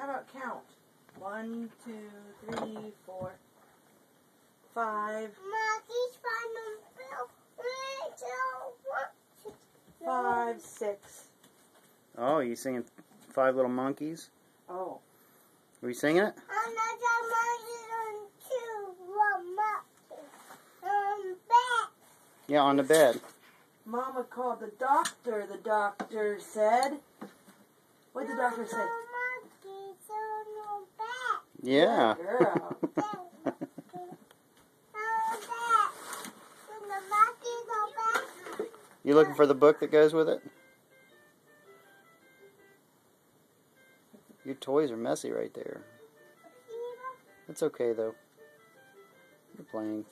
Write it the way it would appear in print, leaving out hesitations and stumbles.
How about count? 1, 2, 3, 4, 5. 5, 6. Oh, you singing Five Little Monkeys? Oh. Are you singing it? Yeah, on the bed. Mama called the doctor. The doctor said. What did the doctor say? Yeah. Good girl. You looking for the book that goes with it? Your toys are messy right there. It's okay though. You're playing.